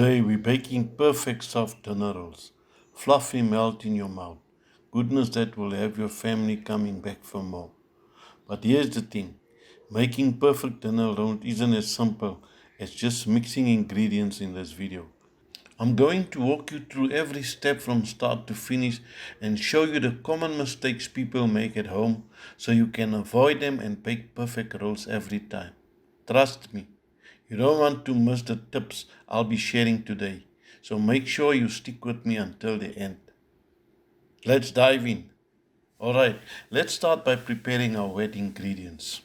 Today we're baking perfect soft dinner rolls. Fluffy melt in your mouth. Goodness that will have your family coming back for more. But here's the thing. Making perfect dinner rolls isn't as simple as just mixing ingredients in this video. I'm going to walk you through every step from start to finish and show you the common mistakes people make at home so you can avoid them and bake perfect rolls every time. Trust me, you don't want to miss the tips I'll be sharing today, so make sure you stick with me until the end. Let's dive in. Alright, let's start by preparing our wet ingredients.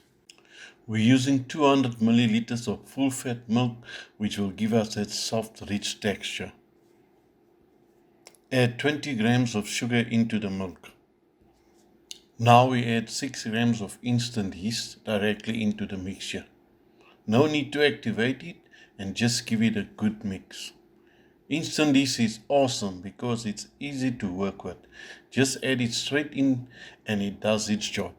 We're using 200 milliliters of full fat milk, which will give us that soft, rich texture. Add 20 grams of sugar into the milk. Now we add 6 grams of instant yeast directly into the mixture. No need to activate it and just give it a good mix. Instant yeast is awesome because it's easy to work with. Just add it straight in and it does its job.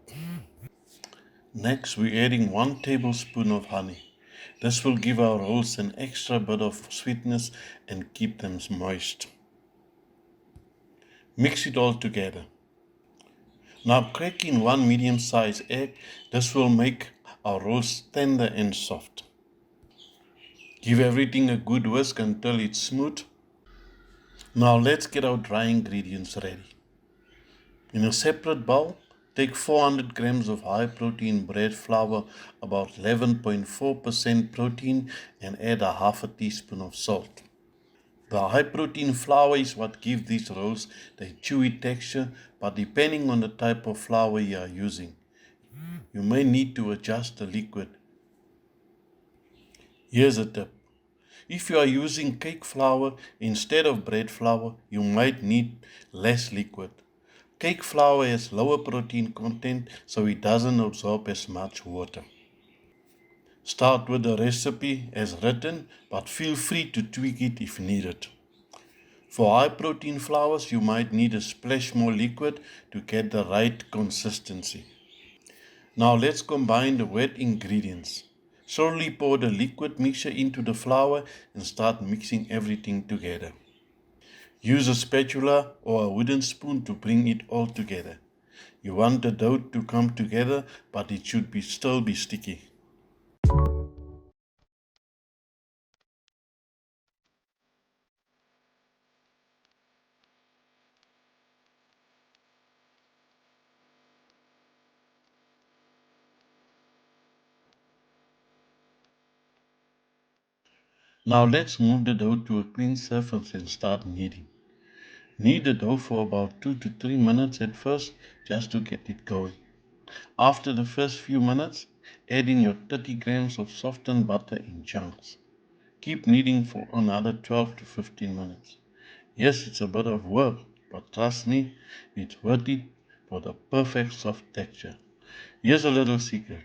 Next we're adding 1 tablespoon of honey. This will give our rolls an extra bit of sweetness and keep them moist. Mix it all together. Now crack in 1 medium-sized egg. This will make our rolls tender and soft. Give everything a good whisk until it's smooth. Now let's get our dry ingredients ready. In a separate bowl, take 400 grams of high protein bread flour, about 11.4% protein, and add a half a teaspoon of salt. The high protein flour is what gives these rolls the chewy texture, but depending on the type of flour you are using, you may need to adjust the liquid. Here's a tip. If you are using cake flour instead of bread flour, you might need less liquid. Cake flour has lower protein content, so it doesn't absorb as much water. Start with the recipe as written, but feel free to tweak it if needed. For high protein flours, you might need a splash more liquid to get the right consistency. Now let's combine the wet ingredients. Slowly pour the liquid mixture into the flour and start mixing everything together. Use a spatula or a wooden spoon to bring it all together. You want the dough to come together, but it should still be sticky. Now let's move the dough to a clean surface and start kneading. Knead the dough for about 2 to 3 minutes at first, just to get it going. After the first few minutes, add in your 30 grams of softened butter in chunks. Keep kneading for another 12 to 15 minutes. Yes, it's a bit of work, but trust me, it's worth it for the perfect soft texture. Here's a little secret.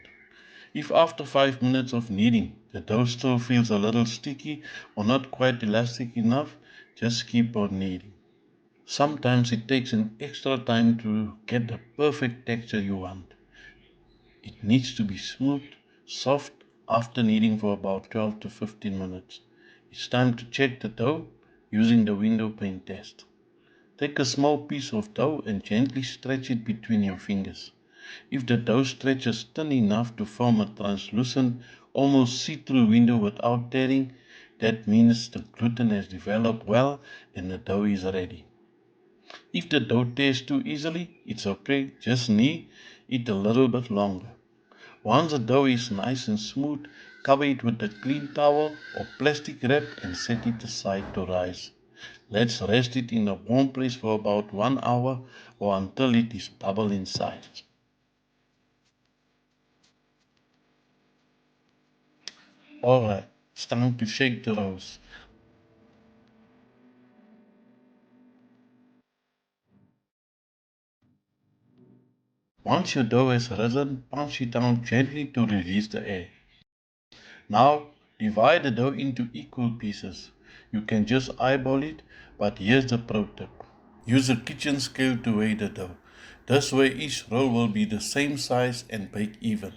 If after 5 minutes of kneading, the dough still feels a little sticky or not quite elastic enough, just keep on kneading. Sometimes it takes an extra time to get the perfect texture you want. It needs to be smooth, soft after kneading for about 12 to 15 minutes. It's time to check the dough using the window pane test. Take a small piece of dough and gently stretch it between your fingers. If the dough stretches thin enough to form a translucent, almost see-through window without tearing, that means the gluten has developed well and the dough is ready. If the dough tears too easily, it's okay, just knead it a little bit longer. Once the dough is nice and smooth, cover it with a clean towel or plastic wrap and set it aside to rise. Let's rest it in a warm place for about 1 hour or until it is double in size. Alright, it's time to shake the rolls. Once your dough has risen, punch it down gently to release the air. Now, divide the dough into equal pieces. You can just eyeball it, but here's the pro tip. Use a kitchen scale to weigh the dough. This way each roll will be the same size and bake even.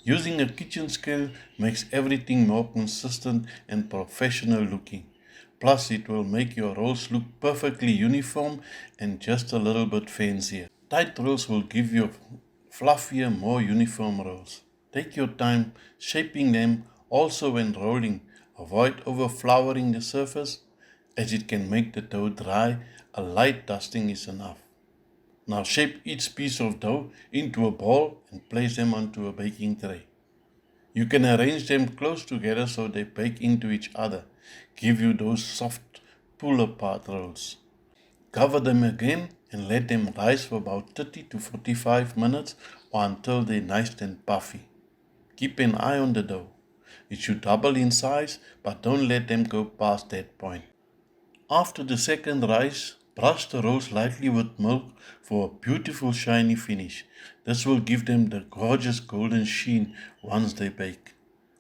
Using a kitchen scale makes everything more consistent and professional looking. Plus, it will make your rolls look perfectly uniform and just a little bit fancier. Tight rolls will give you fluffier, more uniform rolls. Take your time shaping them. Also, when rolling, avoid overflouring the surface as it can make the dough dry. A light dusting is enough. Now shape each piece of dough into a ball and place them onto a baking tray. You can arrange them close together so they bake into each other. Give you those soft pull-apart rolls. Cover them again and let them rise for about 30 to 45 minutes or until they're nice and puffy. Keep an eye on the dough. It should double in size, but don't let them go past that point. After the second rise, brush the rolls lightly with milk for a beautiful shiny finish. This will give them the gorgeous golden sheen once they bake.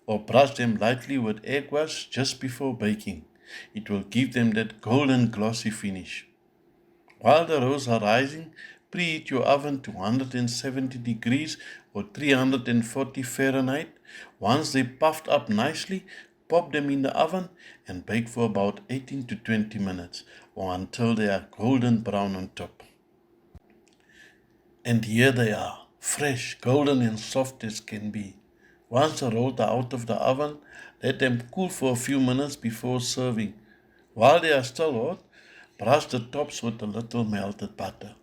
Or brush them lightly with egg wash just before baking. It will give them that golden glossy finish. While the rolls are rising, preheat your oven to 170 degrees or 340 Fahrenheit. Once they puffed up nicely, pop them in the oven and bake for about 18 to 20 minutes or until they are golden brown on top. And here they are, fresh, golden and soft as can be. Once the rolls are out of the oven, let them cool for a few minutes before serving. While they are still hot, brush the tops with a little melted butter.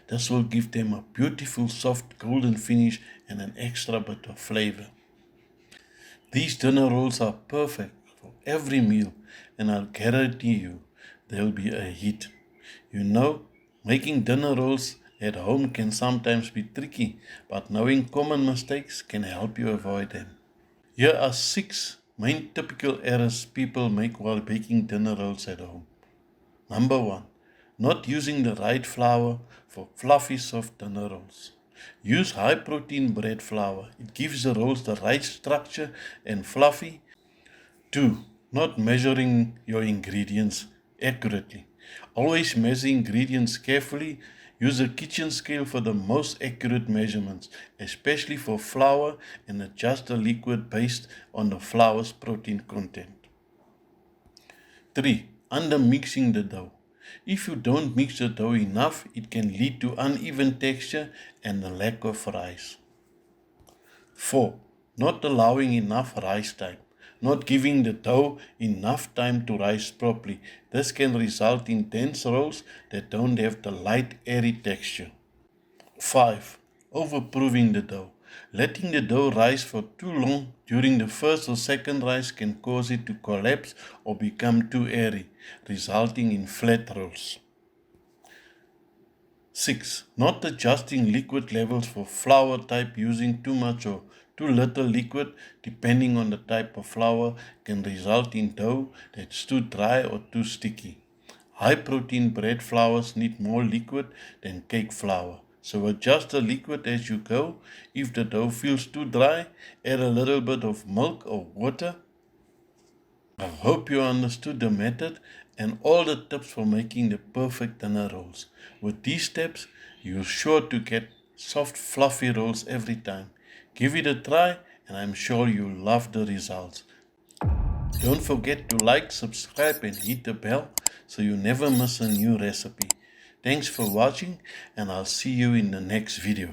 This will give them a beautiful soft golden finish and an extra bit of flavor. These dinner rolls are perfect for every meal, and I'll guarantee you they'll be a hit. You know, making dinner rolls at home can sometimes be tricky, but knowing common mistakes can help you avoid them. Here are 6 main typical errors people make while baking dinner rolls at home. Number 1. Not using the right flour for fluffy soft dinner rolls. Use high protein bread flour. It gives the rolls the right structure and fluffy. 2. Not measuring your ingredients accurately. Always measure ingredients carefully. Use a kitchen scale for the most accurate measurements, especially for flour, and adjust the liquid based on the flour's protein content. 3. Under mixing the dough. If you don't mix the dough enough, it can lead to uneven texture and a lack of rise. 4. Not allowing enough rise time. Not giving the dough enough time to rise properly. This can result in dense rolls that don't have the light, airy texture. 5. Overproving the dough. Letting the dough rise for too long during the first or second rise can cause it to collapse or become too airy, resulting in flat rolls. 6. Not adjusting liquid levels for flour type. Using too much or too little liquid, depending on the type of flour, can result in dough that's too dry or too sticky. High protein bread flours need more liquid than cake flour, so adjust the liquid as you go. If the dough feels too dry, add a little bit of milk or water. I hope you understood the method and all the tips for making the perfect dinner rolls. With these steps, you're sure to get soft, fluffy rolls every time. Give it a try and I'm sure you'll love the results. Don't forget to like, subscribe and hit the bell so you never miss a new recipe. Thanks for watching and I'll see you in the next video.